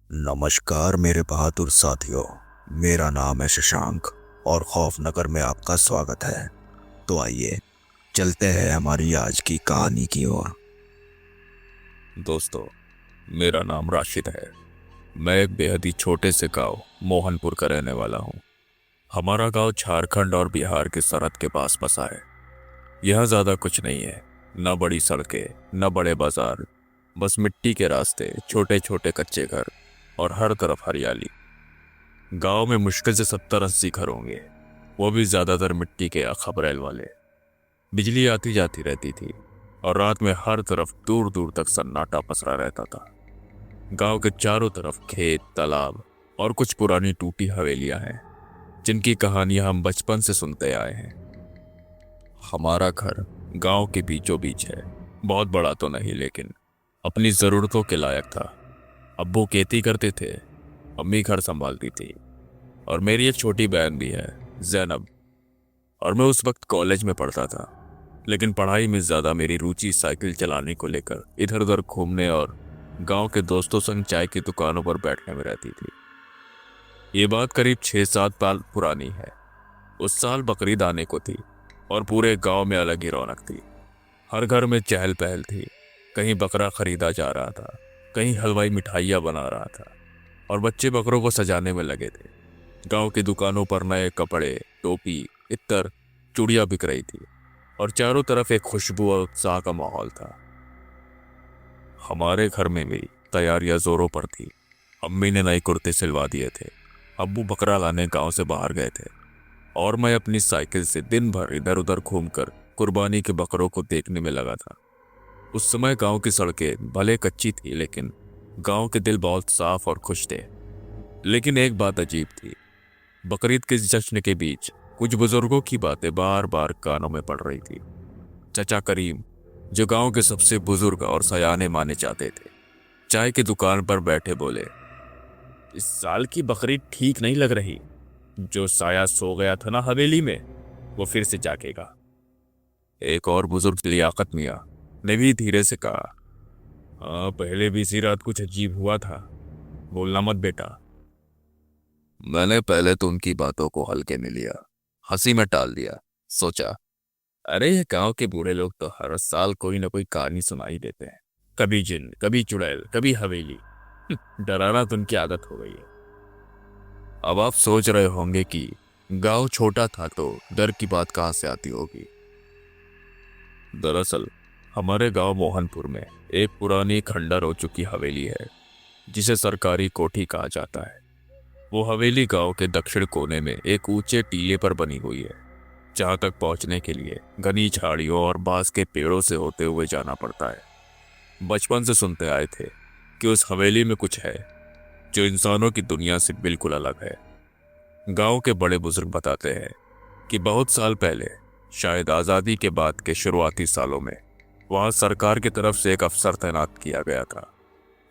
नमस्कार मेरे बहादुर साथियों। मेरा नाम है शशांक और खौफनगर में आपका स्वागत है। तो आइए चलते हैं हमारी आज की कहानी की ओर। दोस्तों, मेरा नाम राशिद है। मैं एक बेहद ही छोटे से गांव मोहनपुर का रहने वाला हूं। हमारा गांव झारखंड और बिहार की सरहद के पास बसा है। यह ज्यादा कुछ नहीं है, न बड़ी सड़कें न बड़े बाजार, बस मिट्टी के रास्ते, छोटे छोटे कच्चे घर और हर तरफ हरियाली। गांव में मुश्किल से 70-80 घर होंगे, वो भी ज्यादातर मिट्टी के या खपरेल वाले। बिजली आती जाती रहती थी और रात में हर तरफ दूर दूर तक सन्नाटा पसरा रहता था। गांव के चारों तरफ खेत, तालाब और कुछ पुरानी टूटी हवेलियां हैं जिनकी कहानियां हम बचपन से सुनते आए हैं। हमारा घर गांव के बीचों बीच है। बहुत बड़ा तो नहीं, लेकिन अपनी जरूरतों के लायक था। अब्बू खेती करते थे, अम्मी घर संभालती थी और मेरी एक छोटी बहन भी है, जैनब। और मैं उस वक्त कॉलेज में पढ़ता था, लेकिन पढ़ाई में ज्यादा मेरी रुचि साइकिल चलाने को लेकर इधर उधर घूमने और गांव के दोस्तों संग चाय की दुकानों पर बैठने में रहती थी। ये बात करीब 6-7 साल पुरानी है। उस साल बकरीद आने को थी और पूरे गांव में अलग ही रौनक थी। हर घर में चहल पहल थी। कहीं बकरा खरीदा जा रहा था, कहीं हलवाई मिठाइयाँ बना रहा था और बच्चे बकरों को सजाने में लगे थे। गांव की दुकानों पर नए कपड़े, टोपी, इत्तर, चूड़ियां बिक रही थी और चारों तरफ एक खुशबू और उत्साह का माहौल था। हमारे घर में भी तैयारियां जोरों पर थी। अम्मी ने नए कुर्ते सिलवा दिए थे, अब्बू बकरा लाने गांव से बाहर गए थे और मैं अपनी साइकिल से दिन भर इधर उधर घूमकर कुर्बानी के बकरों को देखने में लगा था। उस समय गांव की सड़कें भले कच्ची थी, लेकिन गांव के दिल बहुत साफ और खुश थे। लेकिन एक बात अजीब थी। बकरीद के जश्न के बीच कुछ बुजुर्गों की बातें बार बार कानों में पड़ रही थी। चचा करीम, जो गांव के सबसे बुजुर्ग और सयाने माने जाते थे, चाय की दुकान पर बैठे बोले, इस साल की बकरीद ठीक नहीं लग रही। जो साया सो गया था ना हवेली में, वो फिर से जागेगा। एक और बुजुर्ग लियाकत मियाँ ने भी धीरे से कहा, हाँ, पहले भी इसी रात कुछ अजीब हुआ था, बोलना मत बेटा। मैंने पहले तो उनकी बातों को हल्के में लिया, हंसी में टाल दिया। सोचा, अरे ये गांव के बूढ़े लोग तो हर साल कोई ना कोई कहानी सुनाई देते हैं। कभी जिन, कभी चुड़ैल, कभी हवेली। डराना तो उनकी आदत हो गई है। अब आप सोच रहे होंगे कि गांव छोटा था तो डर की बात कहां से आती होगी। दरअसल हमारे गांव मोहनपुर में एक पुरानी खंडर हो चुकी हवेली है, जिसे सरकारी कोठी कहा जाता है। वो हवेली गांव के दक्षिण कोने में एक ऊंचे टीले पर बनी हुई है, जहां तक पहुंचने के लिए घनी झाड़ियों और बांस के पेड़ों से होते हुए जाना पड़ता है। बचपन से सुनते आए थे कि उस हवेली में कुछ है जो इंसानों की दुनिया से बिल्कुल अलग है। गांव के बड़े बुजुर्ग बताते हैं कि बहुत साल पहले, शायद आज़ादी के बाद के शुरुआती सालों में, वहां सरकार की तरफ से एक अफसर तैनात किया गया था,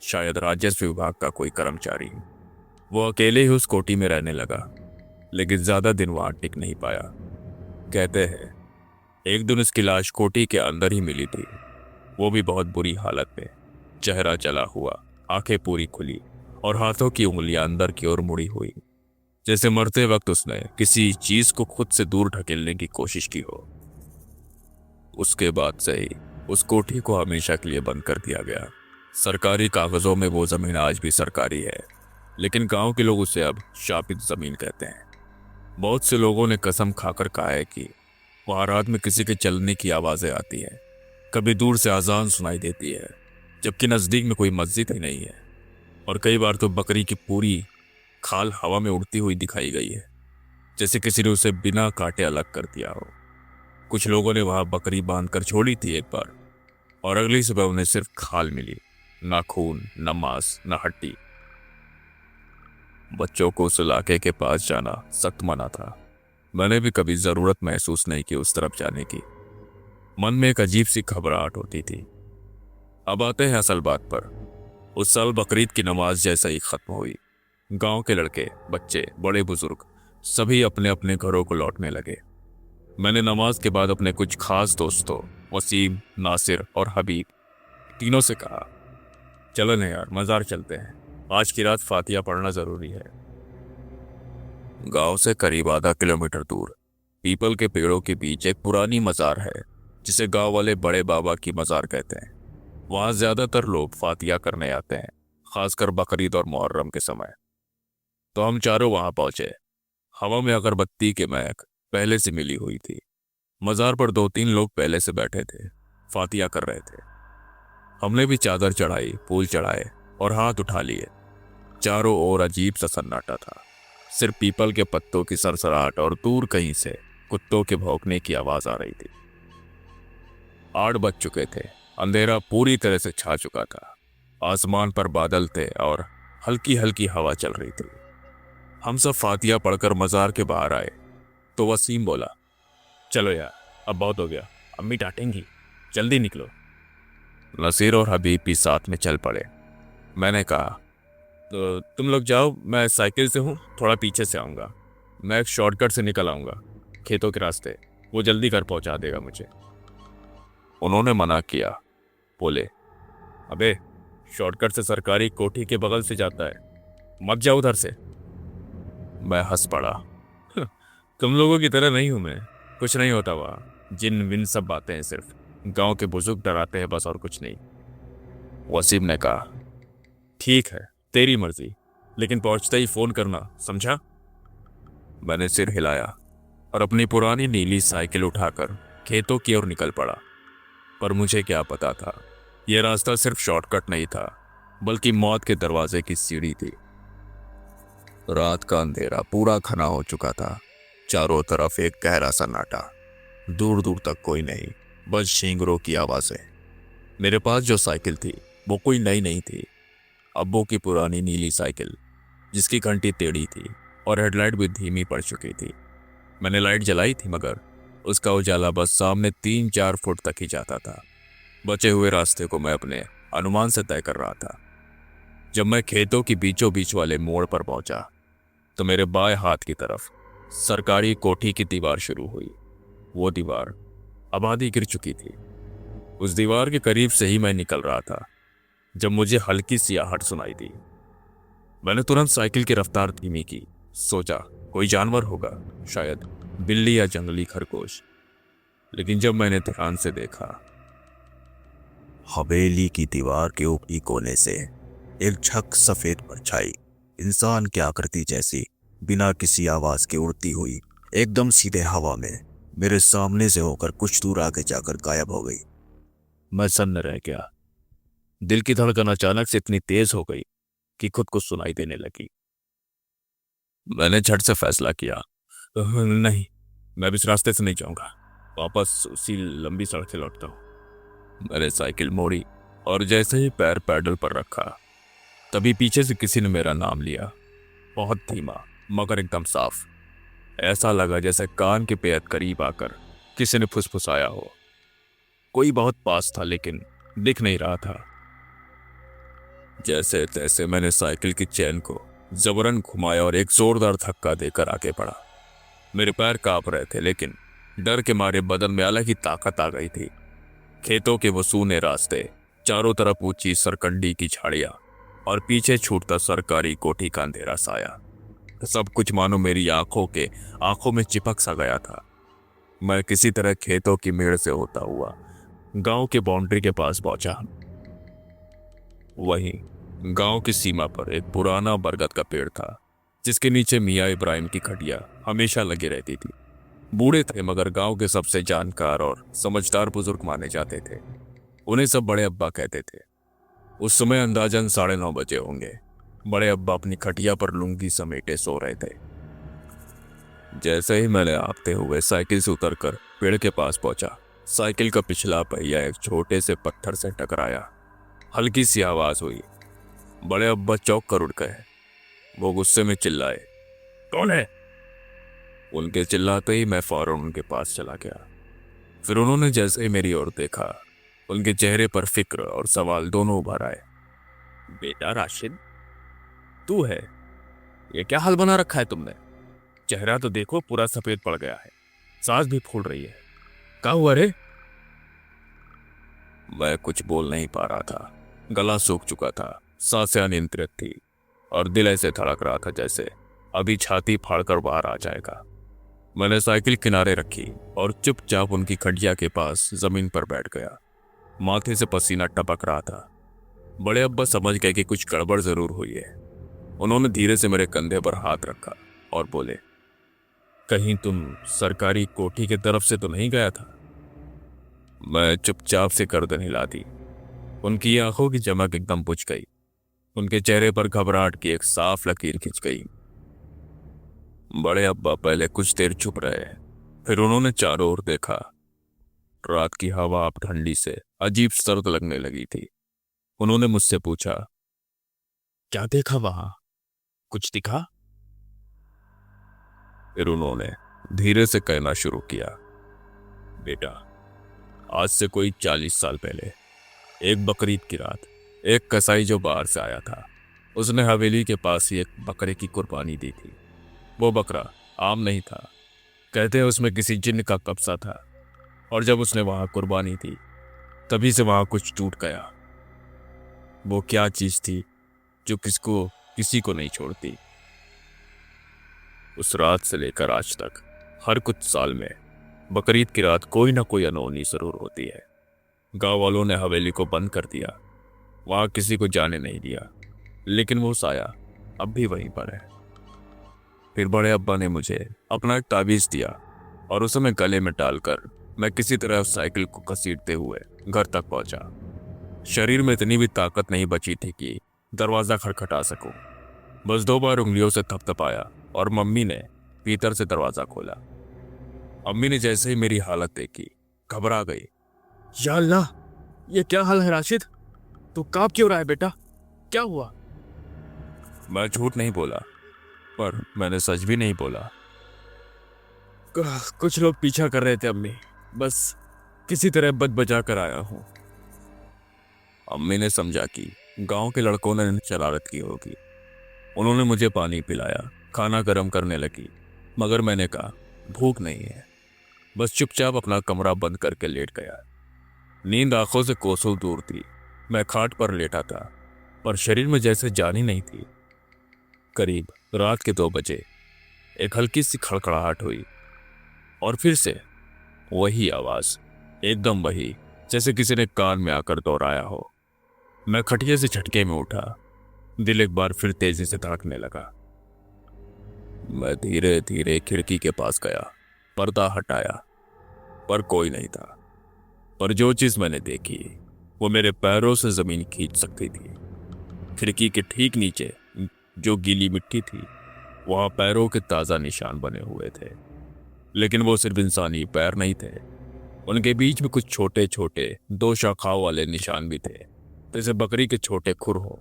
शायद राजस्व विभाग का कोई कर्मचारी। वो अकेले ही उस कोठी में रहने लगा, लेकिन ज्यादा दिन वहां टिक नहीं पाया। कहते हैं एक दिन उसकी लाश कोठी के अंदर ही मिली थी, वो भी बहुत बुरी हालत में, चेहरा जला हुआ, आंखें पूरी खुली और हाथों की उंगलियां अंदर की ओर मुड़ी हुई, जैसे मरते वक्त उसने किसी चीज को खुद से दूर ढकेलने की कोशिश की हो। उसके बाद से ही उस कोठी को हमेशा के लिए बंद कर दिया गया। सरकारी कागजों में वो जमीन आज भी सरकारी है, लेकिन गांव के लोग उसे अब शापित जमीन कहते हैं। बहुत से लोगों ने कसम खाकर कहा है कि वहां रात में किसी के चलने की आवाजें आती है, कभी दूर से अजान सुनाई देती है, जबकि नजदीक में कोई मस्जिद ही नहीं है। और कई बार तो बकरी की पूरी खाल हवा में उड़ती हुई दिखाई गई है, जैसे किसी ने उसे बिना काटे अलग कर दिया हो। कुछ लोगों ने वहां बकरी बांध कर छोड़ी थी एक बार, और अगली सुबह उन्हें सिर्फ खाल मिली, ना खून, ना मांस, ना हड्डी। बच्चों को उस इलाके के पास जाना सख्त मना था। मैंने भी कभी जरूरत महसूस नहीं की उस तरफ जाने की। मन में एक अजीब सी घबराहट होती थी। अब आते हैं असल बात पर। उस साल बकरीद की नमाज जैसा ही खत्म हुई, गांव के लड़के, बच्चे, बड़े बुजुर्ग सभी अपने अपने घरों को लौटने लगे। मैंने नमाज के बाद अपने कुछ खास दोस्तों, वसीम, नासिर और हबीब, तीनों से कहा, चलो ना यार, मज़ार चलते हैं। आज की रात फातिया पढ़ना जरूरी है। गांव से करीब आधा किलोमीटर दूर पीपल के पेड़ों के बीच एक पुरानी मजार है, जिसे गांव वाले बड़े बाबा की मजार कहते हैं। वहां ज्यादातर लोग फातिया करने आते हैं, खासकर बकरीद और मुहर्रम के समय। तो हम चारों वहां पहुंचे। हवा में अगरबत्ती के महक पहले से मिली हुई थी। मजार पर 2-3 लोग पहले से बैठे थे, फातिया कर रहे थे। हमने भी चादर चढ़ाई, फूल चढ़ाए और हाथ उठा लिए। चारों ओर अजीब सा सन्नाटा था। सिर्फ पीपल के पत्तों की सरसराहट और दूर कहीं से कुत्तों के भौंकने की आवाज आ रही थी। 8 बज चुके थे। अंधेरा पूरी तरह से छा चुका था। आसमान पर बादल थे और हल्की हल्की हवा चल रही थी। हम सब फातिया पढ़कर मजार के बाहर आए तो वसीम बोला, चलो यार, अब बहुत हो गया, अम्मी डांटेंगी, जल्दी निकलो। नसीर और हबीब भी साथ में चल पड़े। मैंने कहा, तो तुम लोग जाओ, मैं साइकिल से हूँ, थोड़ा पीछे से आऊँगा। मैं एक शॉर्टकट से निकल आऊँगा, खेतों के रास्ते, वो जल्दी घर पहुँचा देगा मुझे। उन्होंने मना किया, बोले, अबे शॉर्टकट से सरकारी कोठी के बगल से जाता है, मत जाओ उधर से। मैं हंस पड़ा। तुम लोगों की तरह नहीं हूं मैं, कुछ नहीं होता वहाँ, जिन विन सब बातें हैं, सिर्फ गांव के बुजुर्ग डराते हैं बस, और कुछ नहीं। वसीम ने कहा, ठीक है तेरी मर्जी, लेकिन पहुंचते ही फोन करना, समझा? मैंने सिर हिलाया और अपनी पुरानी नीली साइकिल उठाकर खेतों की ओर निकल पड़ा। पर मुझे क्या पता था, यह रास्ता सिर्फ शॉर्टकट नहीं था, बल्कि मौत के दरवाजे की सीढ़ी थी। रात का अंधेरा पूरा घना हो चुका था। चारों तरफ एक गहरा सन्नाटा, दूर दूर तक कोई नहीं, बस शींगरों की आवाजें। मेरे पास जो साइकिल थी वो कोई नई नहीं थी, अब्बू की पुरानी नीली साइकिल, जिसकी घंटी टेढ़ी थी और हेडलाइट भी धीमी पड़ चुकी थी। मैंने लाइट जलाई थी, मगर उसका उजाला बस सामने 3-4 फुट तक ही जाता था। बचे हुए रास्ते को मैं अपने अनुमान से तय कर रहा था। जब मैं खेतों की बीचों बीच वाले मोड़ पर पहुंचा तो मेरे बाएं हाथ की तरफ सरकारी कोठी की दीवार शुरू हुई। वो दीवार अब आधी गिर चुकी थी। उस दीवार के करीब से ही मैं निकल रहा था जब मुझे हल्की सी आहट सुनाई दी। मैंने तुरंत साइकिल की रफ्तार धीमी की। सोचा कोई जानवर होगा, शायद बिल्ली या जंगली खरगोश। लेकिन जब मैंने ध्यान से देखा, हवेली की दीवार के ऊपरी कोने से एक झक सफेद परछाई, इंसान की आकृति जैसी, बिना किसी आवाज के उड़ती हुई एकदम सीधे हवा में मेरे सामने से होकर कुछ दूर आगे जाकर गायब हो गई। मैं सन्न रह गया। दिल की धड़कन अचानक से इतनी तेज हो गई कि खुद को सुनाई देने लगी। मैंने झट से फैसला किया, नहीं, मैं इस रास्ते से नहीं जाऊंगा, वापस उसी लंबी सड़क से लौटता हूं। मैंने साइकिल मोड़ी और जैसे ही पैर पैडल पर रखा, तभी पीछे से किसी ने मेरा नाम लिया, बहुत धीमा मगर एकदम साफ। ऐसा लगा जैसे कान के बेहद करीब आकर किसी ने फुसफुसाया हो। कोई बहुत पास था लेकिन दिख नहीं रहा था। जैसे तैसे मैंने साइकिल की चेन को जबरन घुमाया और एक जोरदार धक्का देकर आगे बढ़ा। मेरे पैर कांप रहे थे, लेकिन डर के मारे बदन में अलग ही ताकत आ गई थी। खेतों के वो सूने रास्ते, चारों तरफ ऊंची सरकंडी की झाड़ियां और पीछे छूटता सरकारी कोठी का अंधेरा साया, सब कुछ मानो मेरी आंखों में चिपक सा गया था। मैं किसी तरह खेतों की मेड़ से होता हुआ गांव के बाउंड्री के पास पहुंचा। वहीं गांव की सीमा पर एक पुराना बरगद का पेड़ था, जिसके नीचे मियाँ इब्राहिम की खटिया हमेशा लगी रहती थी। बूढ़े थे मगर गांव के सबसे जानकार और समझदार बुजुर्ग माने जाते थे। उन्हें सब बड़े अब्बा कहते थे। उस समय अंदाजन 9:30 बजे होंगे। बड़े अब्बा अपनी खटिया पर लुंगी समेटे सो रहे थे। जैसे ही मैंने हाँफते हुए साइकिल से उतरकर पेड़ के पास पहुंचा, साइकिल का पिछला पहिया एक छोटे से पत्थर से टकराया। हल्की सी आवाज हुई। बड़े अब्बा चौंक कर उठ गए। वो गुस्से में चिल्लाए, कौन है? उनके चिल्लाते ही मैं फौरन उनके पास चला गया। फिर उन्होंने जैसे ही मेरी ओर देखा, उनके चेहरे पर फिक्र और सवाल दोनों उभर आए। बेटा राशिद, तू है? ये क्या हाल बना रखा है तुमने? चेहरा तो देखो पूरा सफेद पड़ गया है, सांस भी फूल रही है, क्या हुआ रे? मैं कुछ बोल नहीं पा रहा था। गला सूख चुका था, सांसें अनियंत्रित थी। और दिल ऐसे धड़क रहा था जैसे अभी छाती फाड़कर बाहर आ जाएगा। मैंने साइकिल किनारे रखी और चुपचाप उनकी खटिया के पास जमीन पर बैठ गया। माथे से पसीना टपक रहा था। बड़े अब्बा समझ गए कि कुछ गड़बड़ जरूर हुई है। उन्होंने धीरे से मेरे कंधे पर हाथ रखा और बोले, कहीं तुम सरकारी कोठी की तरफ से तो नहीं गया था? मैं चुपचाप से गर्दन हिला दी। उनकी आंखों की चमक एकदम बुझ गई। उनके चेहरे पर घबराहट की एक साफ लकीर खिंच गई। बड़े अब्बा पहले कुछ देर चुप रहे, फिर उन्होंने चारों ओर देखा। रात की हवा अब ठंडी से अजीब सर्द लगने लगी थी। उन्होंने मुझसे पूछा, क्या देखा वहां? कुछ दिखा? फिर उन्होंने धीरे से कहना शुरू किया, बेटा, आज से कोई 40 साल पहले एक बकरीद की रात एक कसाई जो बाहर से आया था, उसने हवेली के पास ही एक बकरे की कुर्बानी दी थी। वो बकरा आम नहीं था। कहते हैं उसमें किसी जिन्न का कब्जा था, और जब उसने वहां कुर्बानी दी तभी से वहां कुछ टूट गया। वो क्या चीज थी जो किसी को नहीं छोड़ती। उस रात से लेकर आज तक हर कुछ साल में बकरीद की रात कोई ना कोई अनहोनी जरूर होती है। गांव वालों ने हवेली को बंद कर दिया, वहां किसी को जाने नहीं दिया, लेकिन वो साया अब भी वहीं पर है। फिर बड़े अब्बा ने मुझे अपना एक ताबीज दिया और उसे मैं गले में डालकर मैं किसी तरह उस साइकिल को घसीटते हुए घर तक पहुंचा। शरीर में इतनी भी ताकत नहीं बची थी कि दरवाजा खटखटा सकूं। बस 2 बार उंगलियों से थपथपाया और मम्मी ने भीतर से दरवाजा खोला। अम्मी ने जैसे ही मेरी हालत देखी घबरा गई। या अल्लाह, ये क्या हाल है राशिद? तू कांप क्यों रहा है बेटा? क्या हुआ? मैं झूठ नहीं बोला, पर मैंने सच भी नहीं बोला। कुछ लोग पीछा कर रहे थे अम्मी, बस किसी तरह बच बचा कर आया हूं। अम्मी ने समझा कि गांव के लड़कों ने शरारत की होगी। उन्होंने मुझे पानी पिलाया, खाना गर्म करने लगी, मगर मैंने कहा भूख नहीं है। बस चुपचाप अपना कमरा बंद करके लेट गया। नींद आंखों से कोसों दूर थी। मैं खाट पर लेटा था, पर शरीर में जैसे जान ही नहीं थी। करीब रात के 2 बजे एक हल्की सी खड़खड़ाहट हुई और फिर से वही आवाज, एकदम वही, जैसे किसी ने कान में आकर दोहराया हो। मैं खटिया से झटके में उठा। दिल एक बार फिर तेजी से धड़कने लगा। मैं धीरे धीरे खिड़की के पास गया, पर्दा हटाया, पर कोई नहीं था। पर जो चीज मैंने देखी वो मेरे पैरों से जमीन खींच सकती थी। खिड़की के ठीक नीचे जो गीली मिट्टी थी, वहां पैरों के ताजा निशान बने हुए थे, लेकिन वो सिर्फ इंसानी पैर नहीं थे। उनके बीच में कुछ छोटे छोटे 2 शाखाओं वाले निशान भी थे, जैसे बकरी के छोटे खुर हो,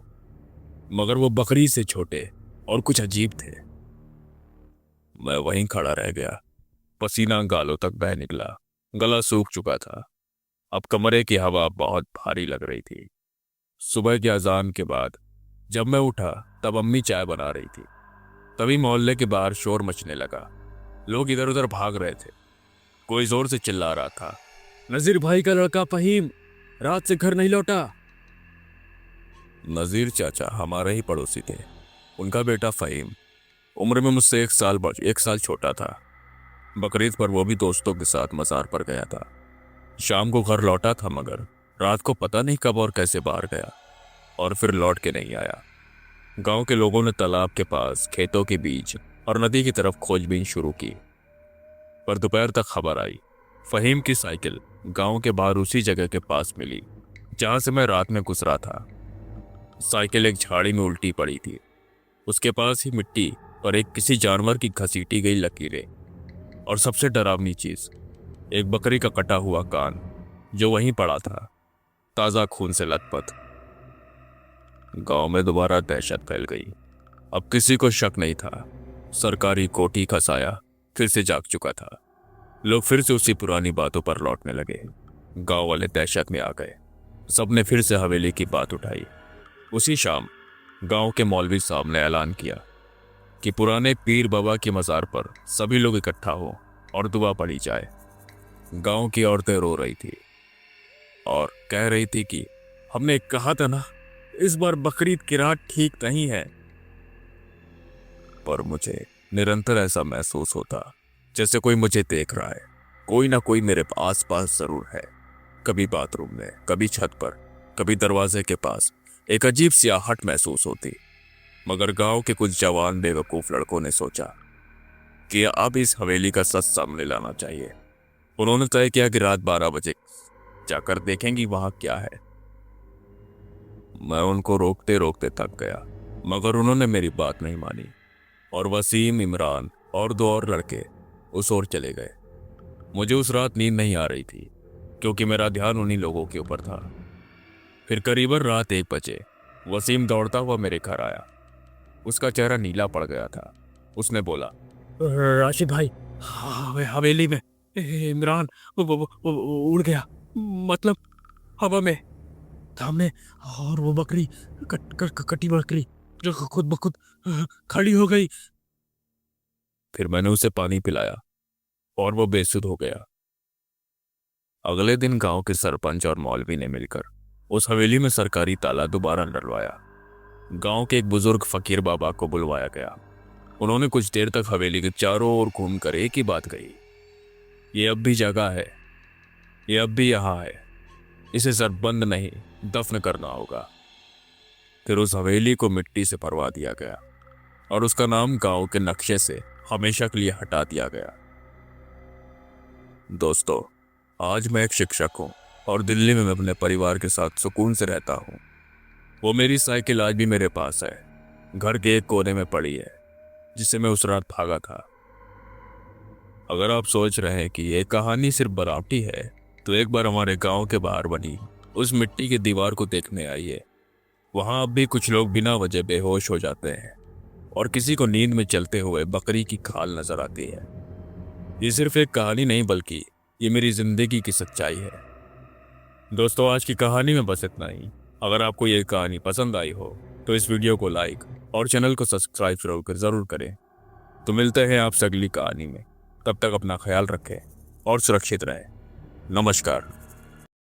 मगर वो बकरी से छोटे और कुछ अजीब थे। मैं वहीं खड़ा रह गया। पसीना गालों तक बह निकला, गला सूख चुका था। अब कमरे की हवा बहुत भारी लग रही थी। सुबह की अजान के बाद जब मैं उठा तब अम्मी चाय बना रही थी। तभी मोहल्ले के बाहर शोर मचने लगा। लोग इधर उधर भाग रहे थे। कोई जोर से चिल्ला रहा था, नजीर भाई का लड़का फहीम रात से घर नहीं लौटा। नजीर चाचा हमारे ही पड़ोसी थे। उनका बेटा फहीम उम्र में मुझसे 1 साल छोटा था। बकरीद पर वो भी दोस्तों के साथ मज़ार पर गया था। शाम को घर लौटा था, मगर रात को पता नहीं कब और कैसे बाहर गया और फिर लौट के नहीं आया। गांव के लोगों ने तालाब के पास, खेतों के बीच और नदी की तरफ खोजबीन शुरू की, पर दोपहर तक खबर आई। फहीम की साइकिल गांव के बाहर उसी जगह के पास मिली जहां से मैं रात में गुजरा था। साइकिल एक झाड़ी में उल्टी पड़ी थी। उसके पास ही मिट्टी और एक किसी जानवर की घसीटी गई लकीरें, और सबसे डरावनी चीज, एक बकरी का कटा हुआ कान जो वहीं पड़ा था, ताजा खून से लथपथ। गांव में दोबारा दहशत फैल गई। अब किसी को शक नहीं था, सरकारी कोठी का साया फिर से जाग चुका था। लोग फिर से उसी पुरानी बातों पर लौटने लगे। गांव वाले दहशत में आ गए। सबने फिर से हवेली की बात उठाई। उसी शाम गांव के मौलवी साहब ने ऐलान किया कि पुराने पीर बाबा के मज़ार पर सभी लोग इकट्ठा हो और दुआ पढ़ी जाए। गांव की औरतें रो रही थी और कह रही थी कि हमने कहा था ना, इस बार बकरीद की रात ठीक नहीं है। पर मुझे निरंतर ऐसा महसूस होता जैसे कोई मुझे देख रहा है। कोई ना कोई मेरे आस पास जरूर है। कभी बाथरूम में, कभी छत पर, कभी दरवाजे के पास एक अजीब सी आहट महसूस होती। मगर गांव के कुछ जवान बेवकूफ लड़कों ने सोचा कि अब इस हवेली का सच सामने लाना चाहिए। उन्होंने तय किया कि रात 12 बजे जाकर देखेंगी वहां क्या है। मैं उनको रोकते रोकते थक गया, मगर उन्होंने मेरी बात नहीं मानी और वसीम, इमरान और 2 और लड़के उस ओर चले गए। मुझे उस रात नींद नहीं आ रही थी क्योंकि मेरा ध्यान उन्हीं लोगों के ऊपर था। फिर करीबन रात 1 बजे वसीम दौड़ता हुआ मेरे घर आया। उसका चेहरा नीला पड़ गया था। उसने बोला, राशिद भाई, हवेली में इमरान उड़ गया, मतलब हवा में सामने, और वो बकरी, कटी बकरी जो खुद ब खुद खड़ी हो गई। फिर मैंने उसे पानी पिलाया और वो बेसुध हो गया। अगले दिन गांव के सरपंच और मौलवी ने मिलकर उस हवेली में सरकारी ताला दोबारा डलवाया। गांव के एक बुजुर्ग फकीर बाबा को बुलवाया गया। उन्होंने कुछ देर तक हवेली के चारों ओर घूमकर एक ही बात कही, ये अब भी जगह है, ये अब भी यहां है, इसे सरबंद नहीं दफन करना होगा। फिर उस हवेली को मिट्टी से भरवा दिया गया और उसका नाम गांव के नक्शे से हमेशा के लिए हटा दिया गया। दोस्तों, आज मैं एक शिक्षक हूं और दिल्ली में मैं अपने परिवार के साथ सुकून से रहता हूं। वो मेरी साइकिल आज भी मेरे पास है, घर के एक कोने में पड़ी है, जिसे मैं उस रात भागा था। अगर आप सोच रहे हैं कि ये कहानी सिर्फ बनावटी है, तो एक बार हमारे गांव के बाहर बनी उस मिट्टी की दीवार को देखने आइए। वहां अब भी कुछ लोग बिना वजह बेहोश हो जाते हैं और किसी को नींद में चलते हुए बकरी की खाल नजर आती है। ये सिर्फ एक कहानी नहीं, बल्कि ये मेरी जिंदगी की सच्चाई है। दोस्तों, आज की कहानी में बस इतना ही। अगर आपको ये कहानी पसंद आई हो तो इस वीडियो को लाइक और चैनल को सब्सक्राइब जरूर करें। तो मिलते हैं आपसे अगली कहानी में। तब तक अपना ख्याल रखें और सुरक्षित रहें। नमस्कार।